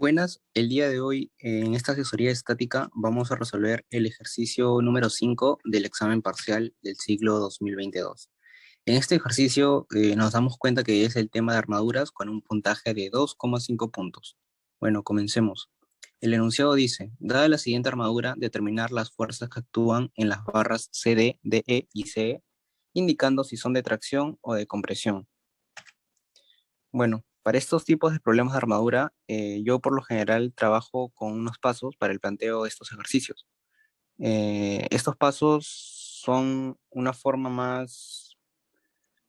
Buenas, el día de hoy en esta asesoría estática vamos a resolver el ejercicio número 5 del examen parcial del ciclo 2022. En este ejercicio nos damos cuenta que es el tema de armaduras con un puntaje de 2,5 puntos. Bueno, comencemos. El enunciado dice, dada la siguiente armadura, determinar las fuerzas que actúan en las barras CD, DE y CE, indicando si son de tracción o de compresión. Bueno, para estos tipos de problemas de armadura, yo por lo general trabajo con unos pasos para el planteo de estos ejercicios. Estos pasos son una forma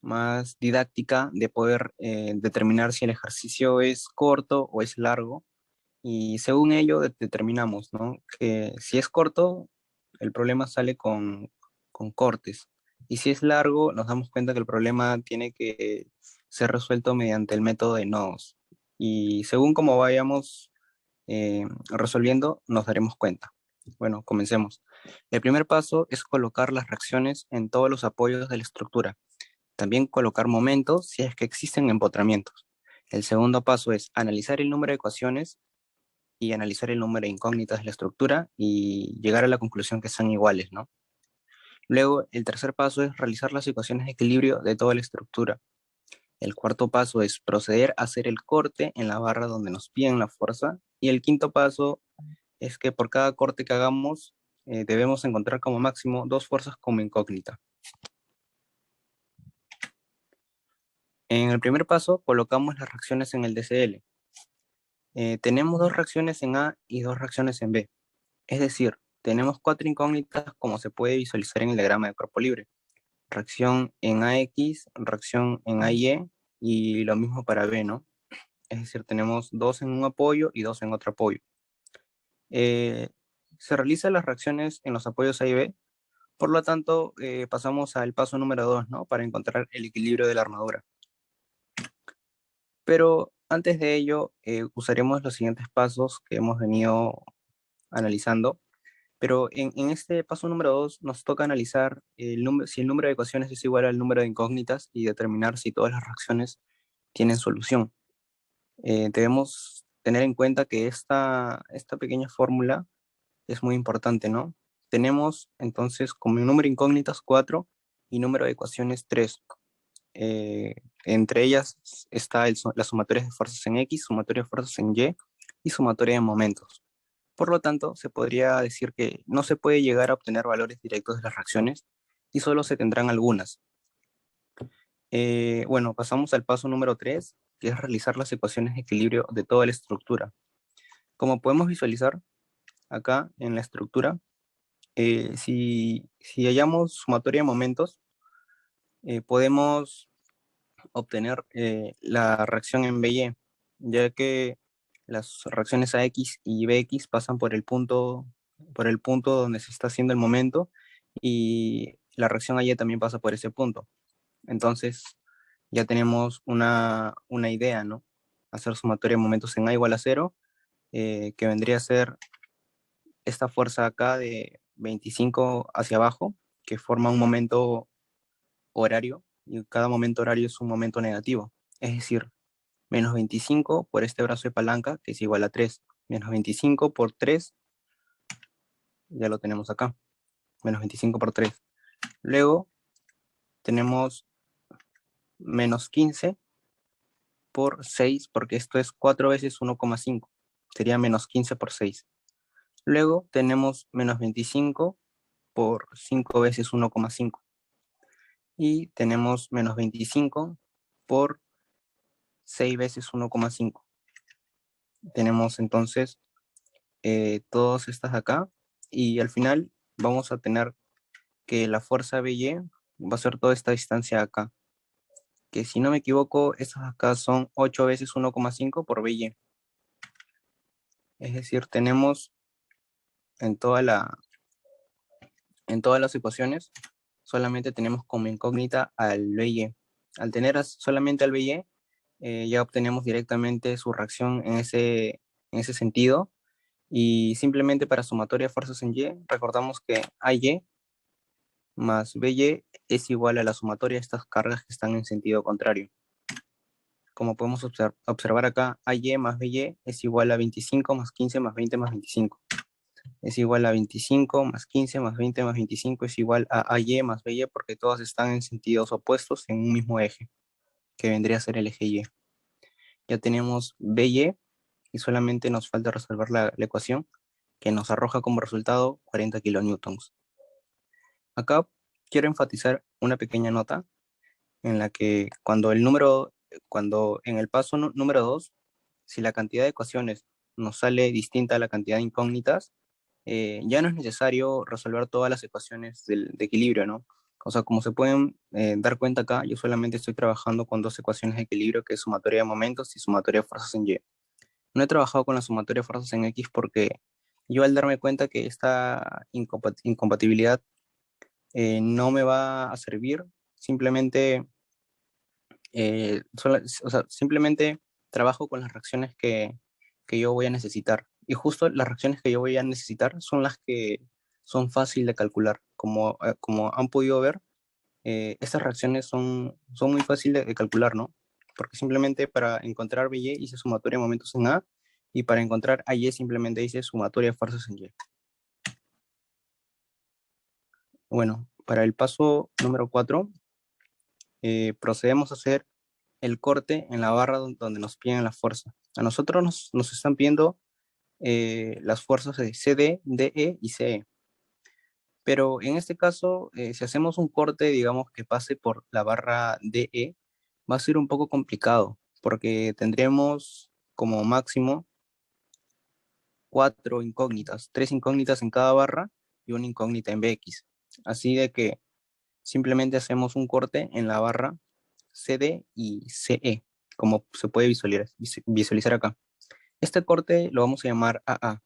más didáctica de poder determinar si el ejercicio es corto o es largo, y según ello determinamos, ¿no? Que si es corto, el problema sale con cortes, y si es largo, nos damos cuenta que el problema tiene que ser resuelto mediante el método de nodos. Y según como vayamos resolviendo, nos daremos cuenta. Bueno, comencemos. El primer paso es colocar las reacciones en todos los apoyos de la estructura. También colocar momentos si es que existen empotramientos. El segundo paso es analizar el número de ecuaciones y analizar el número de incógnitas de la estructura y llegar a la conclusión que son iguales, ¿no? Luego, el tercer paso es realizar las ecuaciones de equilibrio de toda la estructura. El cuarto paso es proceder a hacer el corte en la barra donde nos piden la fuerza. Y el quinto paso es que por cada corte que hagamos, debemos encontrar como máximo dos fuerzas como incógnita. En el primer paso, colocamos las reacciones en el DCL. Tenemos dos reacciones en A y dos reacciones en B. Es decir, tenemos cuatro incógnitas como se puede visualizar en el diagrama de cuerpo libre. Reacción en AX, reacción en AY y lo mismo para B, ¿no? Es decir, tenemos dos en un apoyo y dos en otro apoyo. Eh, Se realizan las reacciones en los apoyos A y B, por lo tanto pasamos al paso número 2, ¿no? Para encontrar el equilibrio de la armadura. Pero antes de ello, usaremos los siguientes pasos que hemos venido analizando. Pero en este paso número 2 nos toca analizar si el número de ecuaciones es igual al número de incógnitas y determinar si todas las reacciones tienen solución. Debemos tener en cuenta que esta pequeña fórmula es muy importante, ¿no? Tenemos entonces como número de incógnitas 4 y número de ecuaciones 3. Entre ellas está la sumatoria de fuerzas en X, sumatoria de fuerzas en y sumatoria de momentos. Por lo tanto, se podría decir que no se puede llegar a obtener valores directos de las reacciones y solo se tendrán algunas. Bueno, pasamos al paso número 3, que es realizar las ecuaciones de equilibrio de toda la estructura. Como podemos visualizar acá en la estructura, si hallamos sumatoria de momentos, podemos obtener la reacción en BY, ya que las reacciones AX y BX pasan por el punto donde se está haciendo el momento, y la reacción AY también pasa por ese punto. Entonces ya tenemos una idea, ¿no? Hacer sumatoria de momentos en A igual a 0, que vendría a ser esta fuerza acá de 25 hacia abajo, que forma un momento horario, y cada momento horario es un momento negativo. Es decir, menos 25 por este brazo de palanca, que es igual a 3. Menos 25 por 3, ya lo tenemos acá. Menos 25 por 3. Luego tenemos menos 15 por 6, porque esto es 4 veces 1,5. Sería menos 15 por 6. Luego tenemos menos 25 por 5 veces 1,5. Y tenemos menos 25 por 6 veces 1,5. Tenemos entonces todas estas acá, y al final vamos a tener que la fuerza BY va a ser toda esta distancia acá, que si no me equivoco, estas acá son 8 veces 1,5 por BY. Es decir, tenemos en, en todas las ecuaciones, solamente tenemos como incógnita al BY. Al tener solamente al BY, ya obtenemos directamente su reacción en ese sentido. Y simplemente para sumatoria de fuerzas en Y, recordamos que AY más BY es igual a la sumatoria de estas cargas que están en sentido contrario. como podemos observar acá, AY más BY es igual a 25 más 15 más 20 más 25. Es igual a 25 más 15 más 20 más 25 es igual a AY más BY porque todas están en sentidos opuestos en un mismo eje, que vendría a ser el eje Y. Ya tenemos BY y solamente nos falta resolver la ecuación que nos arroja como resultado 40 kilonewtons. Acá quiero enfatizar una pequeña nota en la que cuando en el paso número 2, si la cantidad de ecuaciones nos sale distinta a la cantidad de incógnitas, ya no es necesario resolver todas las ecuaciones de equilibrio, ¿no? O sea, como se pueden dar cuenta acá, yo solamente estoy trabajando con dos ecuaciones de equilibrio, que es sumatoria de momentos y sumatoria de fuerzas en Y. No he trabajado con la sumatoria de fuerzas en X porque yo al darme cuenta que esta incompatibilidad no me va a servir, simplemente, o sea, simplemente trabajo con las reacciones que yo voy a necesitar. Y justo las reacciones que yo voy a necesitar son las que son fáciles de calcular. Como han podido ver, estas reacciones son muy fáciles de calcular, ¿no? Porque simplemente para encontrar BY hice sumatoria de momentos en A y para encontrar AY simplemente hice sumatoria de fuerzas en Y. Bueno, para el paso número 4, procedemos a hacer el corte en la barra donde nos piden la fuerza. A nosotros nos están pidiendo las fuerzas de CD, DE y CE. Pero en este caso, si hacemos un corte, digamos, que pase por la barra DE, va a ser un poco complicado, porque tendremos como máximo 4 incógnitas, 3 incógnitas en cada barra y una incógnita en BX. Así de que simplemente hacemos un corte en la barra CD y CE, como se puede visualizar acá. Este corte lo vamos a llamar AA.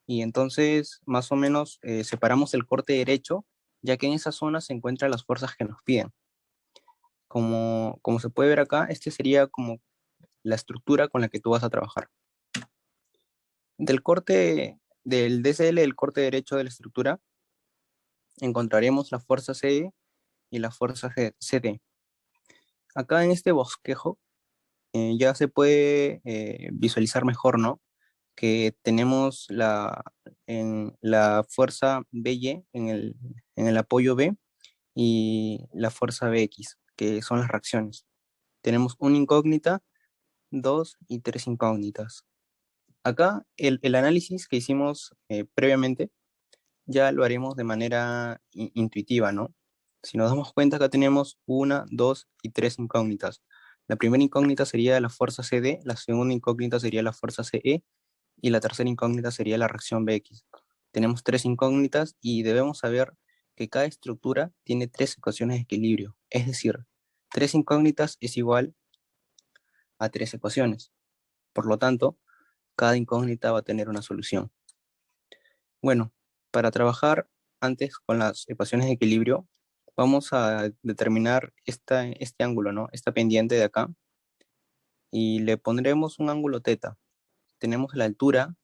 Y entonces, más o menos, separamos el corte derecho, ya que en esa zona se encuentran las fuerzas que nos piden. Como se puede ver acá, este sería como la estructura con la que tú vas a trabajar. Del DCL, el corte derecho de la estructura, encontraremos la fuerza CD y la fuerza CD. Acá en este bosquejo ya se puede visualizar mejor, ¿no? Que tenemos en la fuerza BY en el apoyo B y la fuerza BX, que son las reacciones. Tenemos una incógnita, dos y tres incógnitas. Acá el análisis que hicimos previamente ya lo haremos de manera intuitiva, ¿no? Si nos damos cuenta, acá tenemos una, dos y tres incógnitas. La primera incógnita sería la fuerza CD, la segunda incógnita sería la fuerza CE y la tercera incógnita sería la reacción BX. Tenemos tres incógnitas y debemos saber que cada estructura tiene tres ecuaciones de equilibrio, es decir, tres incógnitas es igual a tres ecuaciones. Por lo tanto, cada incógnita va a tener una solución. Bueno, para trabajar antes con las ecuaciones de equilibrio, vamos a determinar este ángulo, ¿no? Esta pendiente de acá, y le pondremos un ángulo teta. Tenemos la altura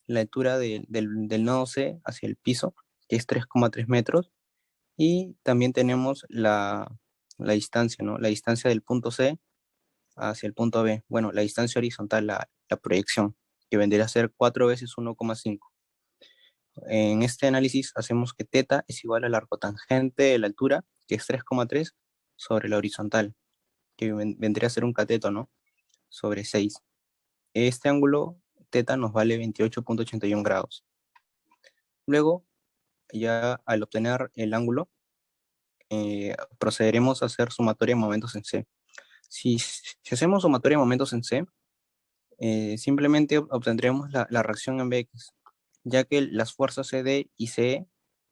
del nodo C hacia el piso, que es 3,3 metros, y también tenemos la distancia, ¿no? La distancia del punto C hacia el punto B. Bueno, la distancia horizontal, la proyección, que vendría a ser 4 veces 1,5. En este análisis hacemos que teta es igual al arco tangente de la altura, que es 3,3 sobre la horizontal, que vendría a ser un cateto, ¿no? Sobre 6. Este ángulo teta nos vale 28,81 grados. Luego, ya al obtener el ángulo, procederemos a hacer sumatoria de momentos en C. Si hacemos sumatoria de momentos en C, simplemente obtendremos la reacción en BX, ya que las fuerzas CD y CE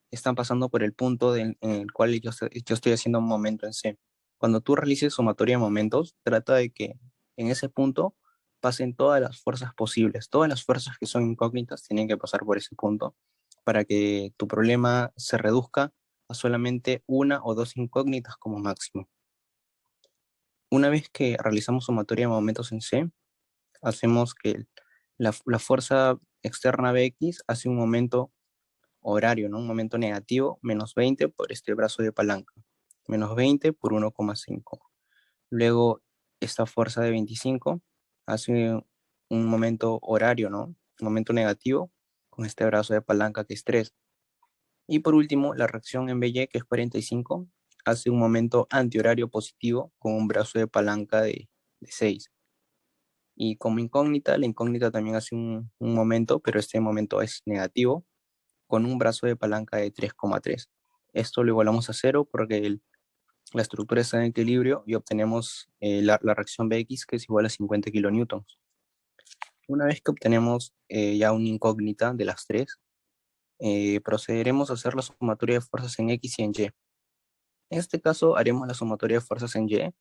están pasando por el punto en el cual yo estoy haciendo un momento en C. Cuando tú realices sumatoria de momentos, trata de que en ese punto pasen todas las fuerzas posibles. Todas las fuerzas que son incógnitas tienen que pasar por ese punto para que tu problema se reduzca a solamente una o dos incógnitas como máximo. Una vez que realizamos sumatoria de momentos en C, hacemos que la fuerza externa Bx hace un momento horario, ¿no? Un momento negativo, menos 20 por este brazo de palanca, menos 20 por 1,5. Luego, esta fuerza de 25 hace un momento horario, ¿no? Un momento negativo con este brazo de palanca que es 3. Y por último, la reacción en BY, que es 45, hace un momento antihorario positivo con un brazo de palanca de 6. Y como incógnita, la incógnita también hace un momento, pero este momento es negativo, con un brazo de palanca de 3,3. Esto lo igualamos a cero porque la estructura está en equilibrio y obtenemos la reacción Bx, que es igual a 50 kilonewtons. Una vez que obtenemos ya una incógnita de las tres, procederemos a hacer la sumatoria de fuerzas en X y en Y. En este caso haremos la sumatoria de fuerzas en Y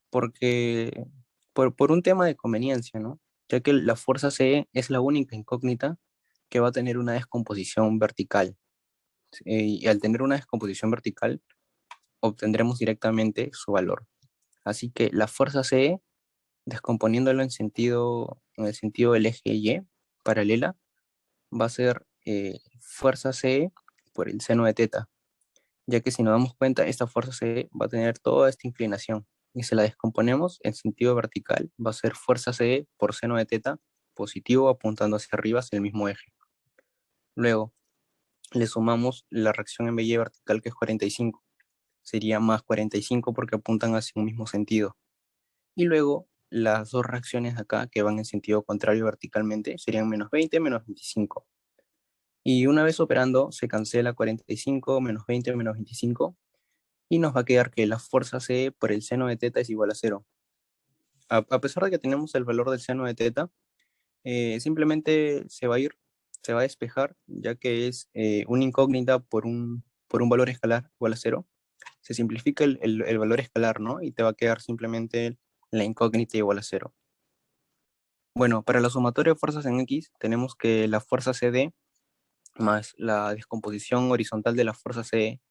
porque por un tema de conveniencia, ¿no? Ya que la fuerza C es la única incógnita que va a tener una descomposición vertical. Y al tener una descomposición vertical, obtendremos directamente su valor. Así que la fuerza C, descomponiéndolo en el sentido del eje Y paralela, va a ser fuerza C por el seno de teta, ya que si nos damos cuenta, esta fuerza C va a tener toda esta inclinación. Y si la descomponemos en sentido vertical, va a ser fuerza C por seno de teta positivo apuntando hacia arriba hacia el mismo eje. Luego, le sumamos la reacción en BY vertical que es 45. Sería más 45 porque apuntan hacia un mismo sentido. Y luego, las dos reacciones acá que van en sentido contrario verticalmente serían menos 20, menos 25. Y una vez operando, se cancela 45, menos 20, menos 25, y nos va a quedar que la fuerza C por el seno de teta es igual a cero. A pesar de que tenemos el valor del seno de teta, simplemente se va a despejar, ya que es una incógnita por un valor escalar igual a cero. Se simplifica el valor escalar, ¿no? Y te va a quedar simplemente la incógnita igual a cero. Bueno, para la sumatoria de fuerzas en X, tenemos que la fuerza CD más la descomposición horizontal de la fuerza C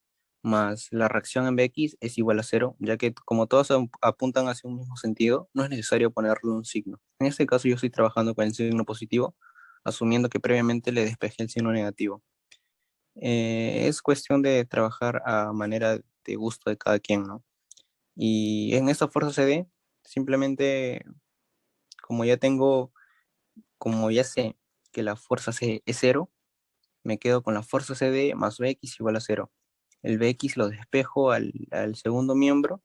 más la reacción en Bx es igual a cero, ya que como todos apuntan hacia un mismo sentido, no es necesario ponerle un signo. En este caso yo estoy trabajando con el signo positivo, asumiendo que previamente le despejé el signo negativo. Es cuestión de trabajar a manera de gusto de cada quien, ¿no? Y en esta fuerza CD, simplemente como ya tengo, como ya sé que la fuerza C es cero, me quedo con la fuerza CD más Bx igual a cero. El Bx lo despejo al segundo miembro,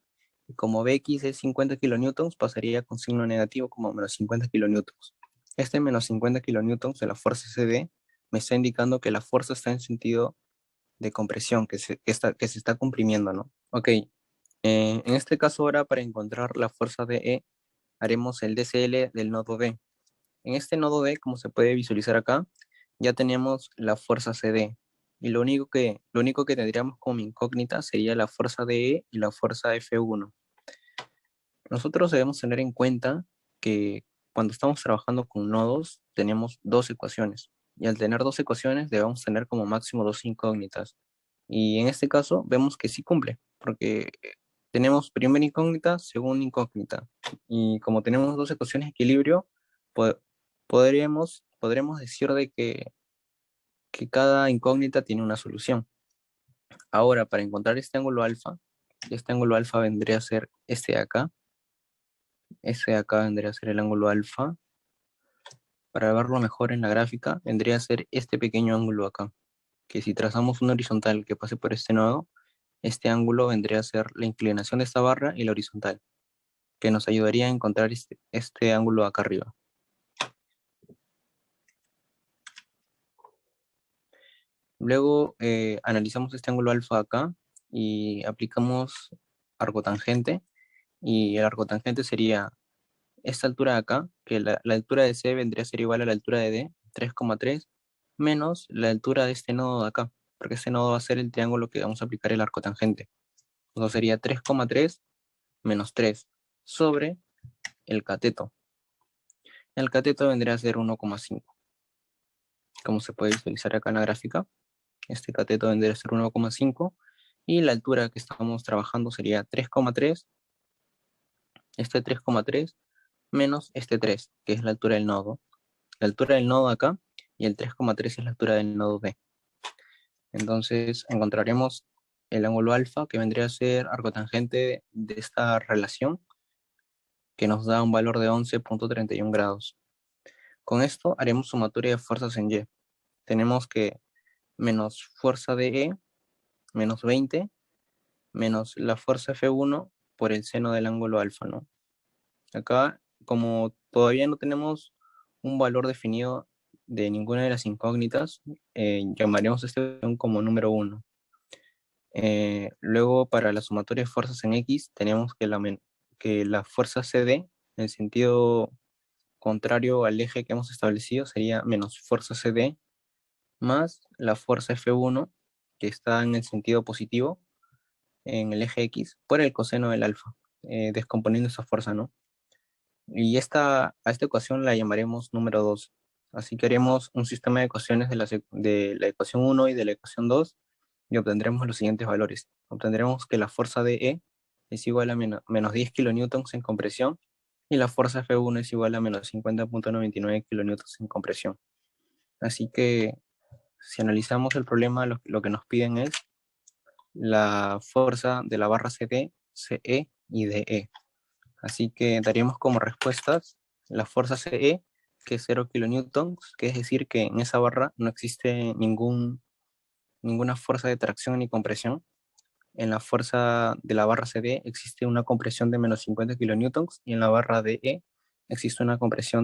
y como Bx es 50 kilonewtons, pasaría con signo negativo como menos 50 kilonewtons. Este menos 50 kilonewtons de la fuerza CD me está indicando que la fuerza está en sentido de compresión, que se está comprimiendo, ¿no? Ok, en este caso ahora para encontrar la fuerza DE, haremos el DCL del nodo D. En este nodo D, como se puede visualizar acá, ya tenemos la fuerza CD. Y lo único que tendríamos como incógnita sería la fuerza DE y la fuerza F1. Nosotros debemos tener en cuenta que cuando estamos trabajando con nodos, tenemos dos ecuaciones. Y al tener dos ecuaciones, debemos tener como máximo dos incógnitas. Y en este caso, vemos que sí cumple, porque tenemos primera incógnita, segunda incógnita. Y como tenemos dos ecuaciones de equilibrio, po- podremos decir de que cada incógnita tiene una solución. Ahora, para encontrar este ángulo alfa vendría a ser este de acá vendría a ser el ángulo alfa. Para verlo mejor en la gráfica, vendría a ser este pequeño ángulo acá, que si trazamos una horizontal que pase por este nodo, este ángulo vendría a ser la inclinación de esta barra y la horizontal, que nos ayudaría a encontrar este ángulo acá arriba. Luego analizamos este ángulo alfa acá y aplicamos arcotangente, y el arcotangente sería esta altura de acá, que la altura de C vendría a ser igual a la altura de D, 3,3, menos la altura de este nodo de acá, porque este nodo va a ser el triángulo que vamos a aplicar el arcotangente. Entonces sería 3,3 menos 3 sobre el cateto. El cateto vendría a ser 1,5. Como se puede visualizar acá en la gráfica, este cateto vendría a ser 1,5 y la altura que estamos trabajando sería 3,3, este 3,3 menos este 3, que es la altura del nodo. La altura del nodo acá y el 3,3 es la altura del nodo B. Entonces encontraremos el ángulo alfa, que vendría a ser arcotangente de esta relación, que nos da un valor de 11.31 grados. Con esto haremos sumatoria de fuerzas en Y. Tenemos que menos fuerza de E, menos 20, menos la fuerza F1 por el seno del ángulo alfa, ¿no? Acá, como todavía no tenemos un valor definido de ninguna de las incógnitas, llamaremos este como número 1. Luego, para la sumatoria de fuerzas en X, tenemos que la fuerza CD, en sentido contrario al eje que hemos establecido, sería menos fuerza CD más la fuerza F1, que está en el sentido positivo, en el eje X, por el coseno del alfa, descomponiendo esa fuerza, ¿no? Y a esta ecuación la llamaremos número 2. Así que haremos un sistema de ecuaciones de la ecuación 1 y de la ecuación 2 y obtendremos los siguientes valores. Obtendremos que la fuerza de E es igual a menos 10 kilonewtons en compresión y la fuerza F1 es igual a menos 50.99 kilonewtons en compresión. Así que si analizamos el problema, lo que nos piden es la fuerza de la barra CD, CE y DE. Así que daríamos como respuestas la fuerza CE, que es 0 kilonewtons, que es decir que en esa barra no existe ninguna fuerza de tracción ni compresión. En la fuerza de la barra CD existe una compresión de menos 50 kilonewtons y en la barra DE existe una compresión de